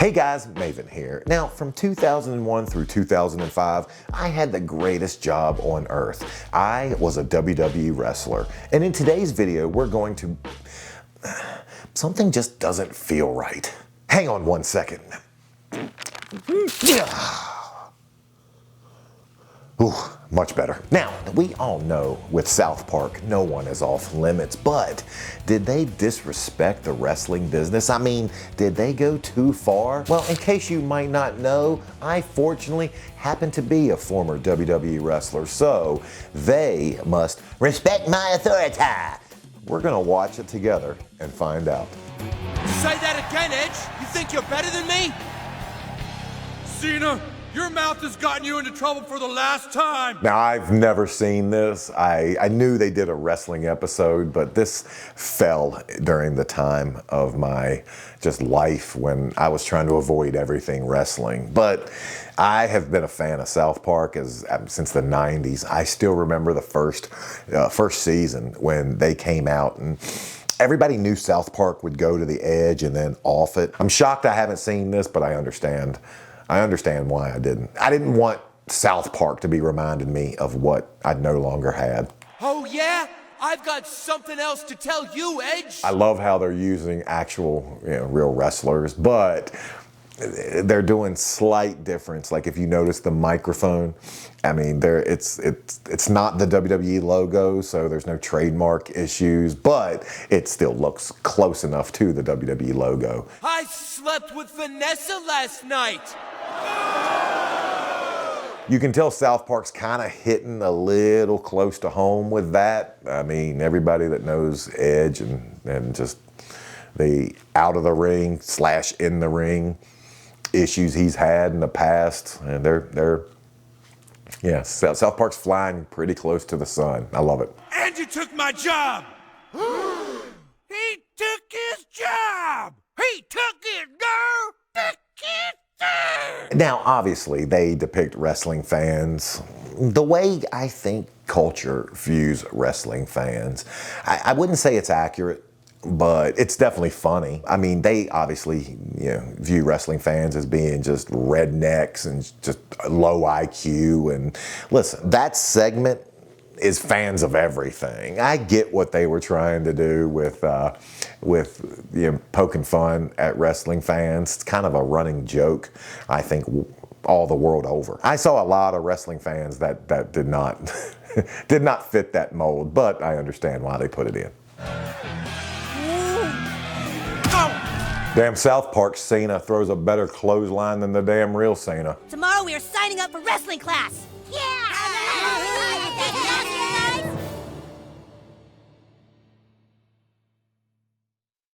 Hey guys, Maven here. Now, from 2001 through 2005, I had the greatest job on earth. I was a WWE wrestler. And in today's video, we're going to... something just doesn't feel right. Hang on one second. Ooh, much better. Now, we all know with South Park, no one is off limits, but did they disrespect the wrestling business? I mean, did they go too far? Well, in case you might not know, I fortunately happen to be a former WWE wrestler, so they must respect my authority. We're gonna watch it together and find out. Say that again, Edge? You think you're better than me? Cena, your mouth has gotten you into trouble for the last time. Now, I've never seen this. I knew they did a wrestling episode, but this fell during the time of my just life when I was trying to avoid everything wrestling. But I have been a fan of South Park since the 90s. I still remember the first season when they came out, and everybody knew South Park would go to the edge and then off it. I'm shocked I haven't seen this, but I understand. I understand why I didn't. I didn't want South Park to be reminding me of what I no longer had. Oh yeah? I've got something else to tell you, Edge. I love how they're using actual, real wrestlers, but they're doing slight difference. Like if you notice the microphone, I mean, it's not the WWE logo, so there's no trademark issues, but it still looks close enough to the WWE logo. I slept with Vanessa last night. You can tell South Park's kind of hitting a little close to home with that. I mean, everybody that knows Edge and just the out of the ring / in the ring issues he's had in the past, and South Park's flying pretty close to the sun. I love it. And you took my job. He took his job. He took it, girl. Took it. Now, obviously, they depict wrestling fans the way I think culture views wrestling fans. I wouldn't say it's accurate, but it's definitely funny. I mean, they obviously, view wrestling fans as being just rednecks and just low IQ. And listen, that segment is fans of everything. I get what they were trying to do with poking fun at wrestling fans. It's kind of a running joke, I think, all the world over. I saw a lot of wrestling fans that did not did not fit that mold, but I understand why they put it in. Damn South Park Cena throws a better clothesline than the damn real Cena. Tomorrow we are signing up for wrestling class. Yeah!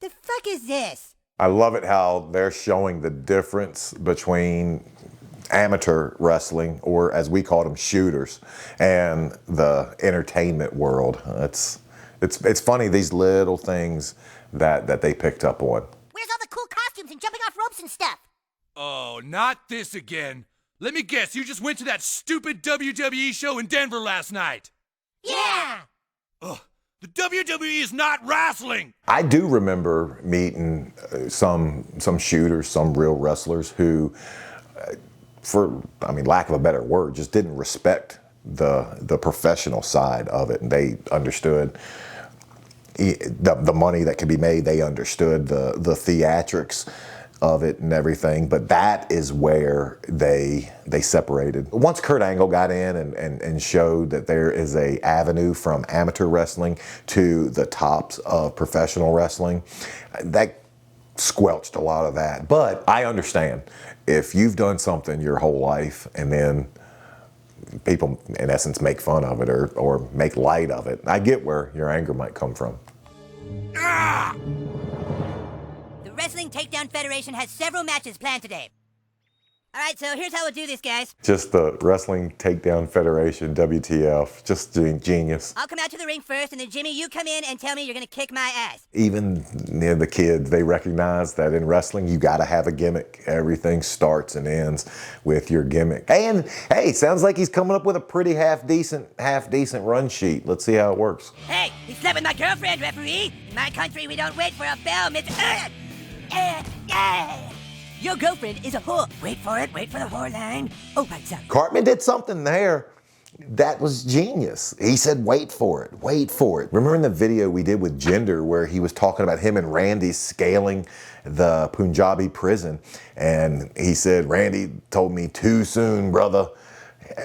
The fuck is this? I love it how they're showing the difference between amateur wrestling, or as we call them, shooters, and the entertainment world. It's funny, these little things that they picked up on. Where's all the cool costumes and jumping off ropes and stuff? Oh, not this again. Let me guess, you just went to that stupid WWE show in Denver last night. Yeah! Ugh, the WWE is not wrestling! I do remember meeting some shooters, some real wrestlers who, for lack of a better word, just didn't respect the professional side of it, and they understood the money that could be made. They understood the theatrics of it and everything, but that is where they separated. Once Kurt Angle got in and showed that there is a avenue from amateur wrestling to the tops of professional wrestling, that squelched a lot of that. But I understand, if you've done something your whole life and then people in essence make fun of it or make light of it, I get where your anger might come from. Ah! The Wrestling Takedown Federation has several matches planned today. All right, so here's how we'll do this, guys. Just the Wrestling Takedown Federation, WTF, just genius. I'll come out to the ring first, and then Jimmy, you come in and tell me you're gonna kick my ass. Even the kids, they recognize that in wrestling, you gotta have a gimmick. Everything starts and ends with your gimmick. And hey, sounds like he's coming up with a pretty half decent run sheet. Let's see how it works. Hey, he slept with my girlfriend, referee. In my country, we don't wait for a bell, Mr. Your girlfriend is a whore. Wait for it. Wait for the whore line. Oh, right, sorry. Cartman did something there that was genius. He said, wait for it, wait for it. Remember in the video we did with Gender where he was talking about him and Randy scaling the Punjabi prison, and he said, Randy told me too soon, brother.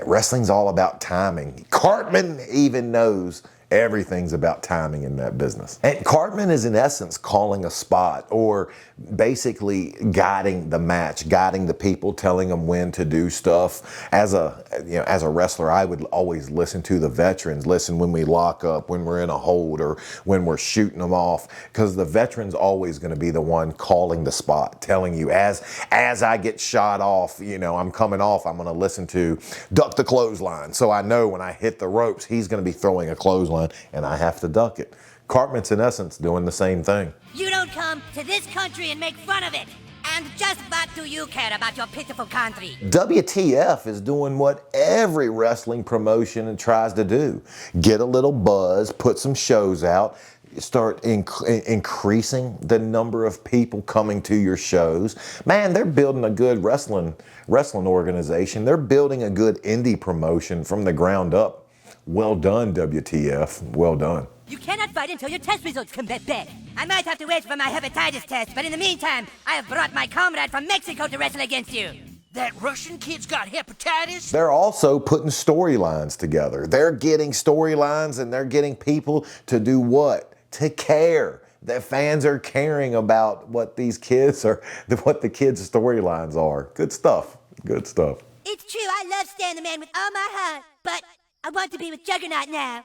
Wrestling's all about timing. Cartman even knows everything's about timing in that business. And Cartman is in essence calling a spot, or basically guiding the match, guiding the people, telling them when to do stuff. As a wrestler, I would always listen to the veterans, listen when we lock up, when we're in a hold, or when we're shooting them off, because the veteran's always going to be the one calling the spot, telling you as I get shot off, I'm coming off, I'm going to listen to duck the clothesline. So I know when I hit the ropes, he's going to be throwing a clothesline and I have to duck it. Cartman's in essence doing the same thing. You don't come to this country and make fun of it. And just what do you care about your pitiful country? WTF is doing what every wrestling promotion tries to do. Get a little buzz, put some shows out, start increasing the number of people coming to your shows. Man, they're building a good wrestling organization. They're building a good indie promotion from the ground up. Well done, WTF. Well done. You cannot fight until your test results come back. I might have to wait for my hepatitis test, but in the meantime, I have brought my comrade from Mexico to wrestle against you. That Russian kid's got hepatitis? They're also putting storylines together. They're getting storylines and they're getting people to do what? To care. The fans are caring about what these kids are, what the kids' storylines are. Good stuff. Good stuff. It's true, I love Stan the Man with all my heart, but I want to be with Juggernaut now.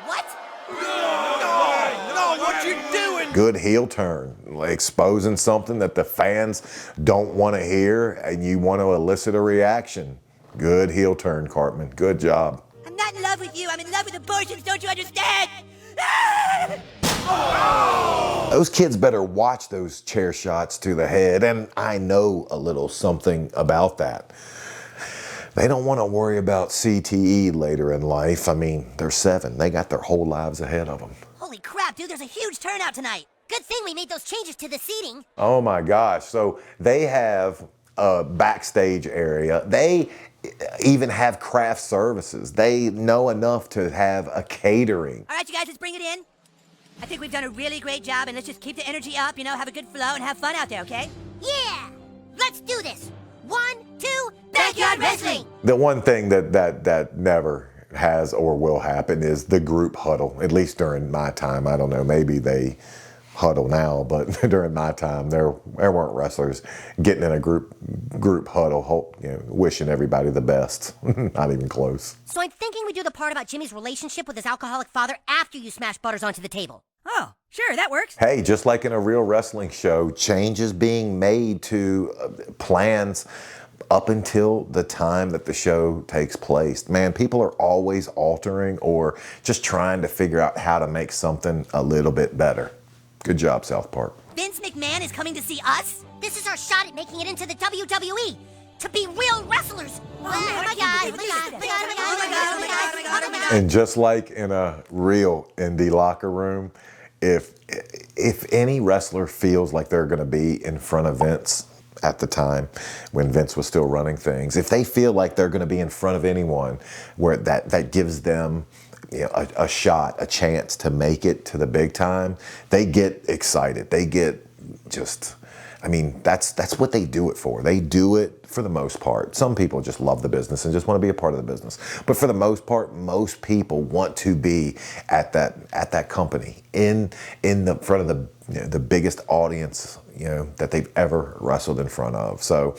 What? No, what you doing? Good heel turn, exposing something that the fans don't want to hear and you want to elicit a reaction. Good heel turn, Cartman. Good job. I'm not in love with you, I'm in love with abortions, don't you understand? Those kids better watch those chair shots to the head, and I know a little something about that. They don't want to worry about CTE later in life. I mean, they're 7. They got their whole lives ahead of them. Holy crap, dude, there's a huge turnout tonight. Good thing we made those changes to the seating. Oh my gosh. So they have a backstage area. They even have craft services. They know enough to have a catering. All right, you guys, let's bring it in. I think we've done a really great job, and let's just keep the energy up, have a good flow and have fun out there, okay? Yeah! Let's do this! 1, 2, Backyard Wrestling! The one thing that never has or will happen is the group huddle, at least during my time. I don't know, maybe they huddle now, but during my time, there weren't wrestlers getting in a group huddle, wishing everybody the best. Not even close. So I'm thinking we do the part about Jimmy's relationship with his alcoholic father after you smash Butters onto the table. Oh, sure, that works. Hey, just like in a real wrestling show, changes being made to plans up until the time that the show takes place. Man, people are always altering or just trying to figure out how to make something a little bit better. Good job, South Park. Vince McMahon is coming to see us? This is our shot at making it into the WWE. To be real wrestlers. Oh my God, oh my God. And just like in a real indie locker room, if any wrestler feels like they're going to be in front of Vince at the time when Vince was still running things, if they feel like they're going to be in front of anyone where that gives them a shot, a chance to make it to the big time, they get excited. They get just, that's what they do it for. They do it for the most part. Some people just love the business and just want to be a part of the business. But for the most part, most people want to be at that company in the front of the biggest audience that they've ever wrestled in front of. So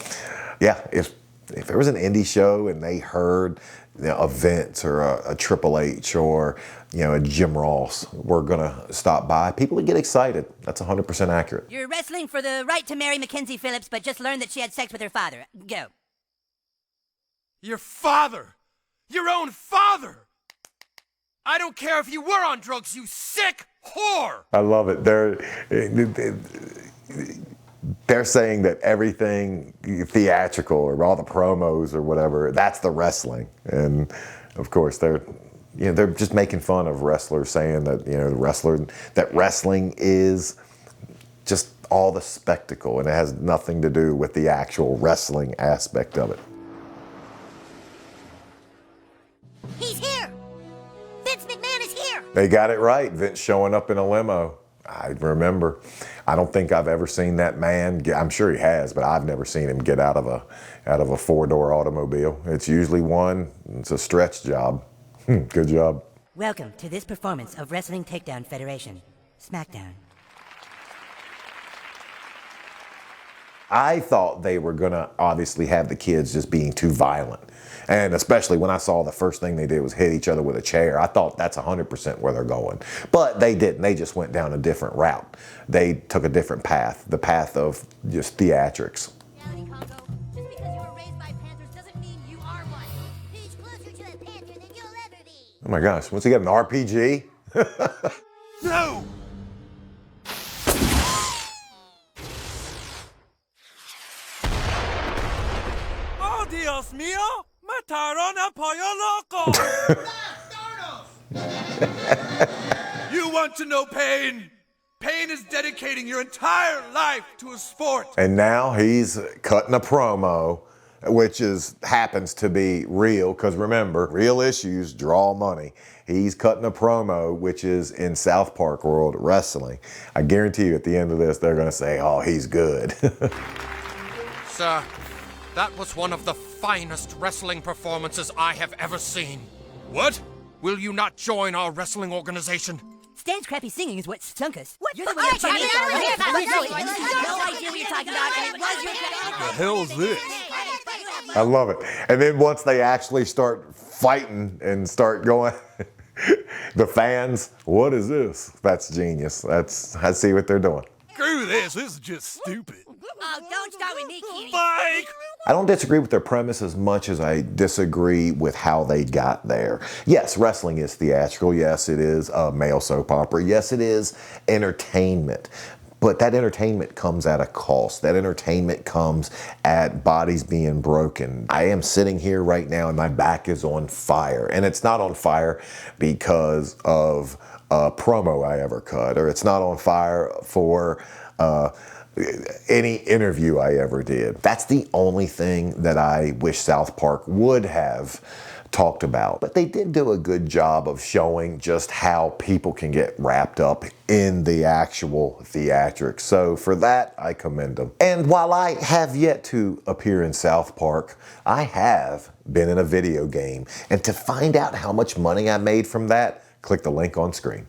yeah, if there was an indie show and they heard a Vince or a Triple H or a Jim Ross were gonna stop by, people would get excited. That's 100% accurate. You're wrestling for the right to marry Mackenzie Phillips, but just learned that she had sex with her father. Go. Your father! Your own father! I don't care if you were on drugs, you sick whore! I love it. They're saying that everything theatrical or all the promos or whatever, that's the wrestling. And of course they're just making fun of wrestlers, saying that that wrestling is just all the spectacle, and it has nothing to do with the actual wrestling aspect of it. He's here! Vince McMahon is here! They got it right, Vince showing up in a limo. I remember. I don't think I've ever seen that man I'm sure he has, but I've never seen him get out of a four-door automobile. It's usually one. It's a stretch job. Good job. Welcome to this performance of Wrestling Takedown Federation, SmackDown. I thought they were gonna obviously have the kids just being too violent. And especially when I saw the first thing they did was hit each other with a chair. I thought that's 100% where they're going. But they didn't. They just went down a different route. They took a different path, the path of just theatrics. Reality, Congo. Just because you were raised by panthers doesn't mean you are one. Who's closer to a panther than you'll ever be? Oh my gosh, once he got an RPG? No! Oh, Dios mío! Mataron a pollo loco! You want to know pain? Pain is dedicating your entire life to a sport. And now he's cutting a promo, which happens to be real, because remember, real issues draw money. He's cutting a promo, which is in South Park World Wrestling. I guarantee you at the end of this, they're going to say, oh, he's good. Sir, that was one of the finest wrestling performances I have ever seen. What? Will you not join our wrestling organization? Stan's crappy singing is what stunk us. What You're the the one fuck? that told me about No, this. no, you have no idea what you're talking about, and it was your The hell's this? I love it. And then once they actually start fighting and start going, the fans, what is this? That's genius. I see what they're doing. Screw this. This is just stupid. Oh, don't start with me, Kitty. Mike! I don't disagree with their premise as much as I disagree with how they got there. Yes, wrestling is theatrical. Yes, it is a male soap opera. Yes, it is entertainment. But that entertainment comes at a cost. That entertainment comes at bodies being broken. I am sitting here right now and my back is on fire. And it's not on fire because of a promo I ever cut, or it's not on fire for any interview I ever did. That's the only thing that I wish South Park would have talked about. But they did do a good job of showing just how people can get wrapped up in the actual theatrics. So for that, I commend them. And while I have yet to appear in South Park, I have been in a video game. And to find out how much money I made from that, click the link on screen.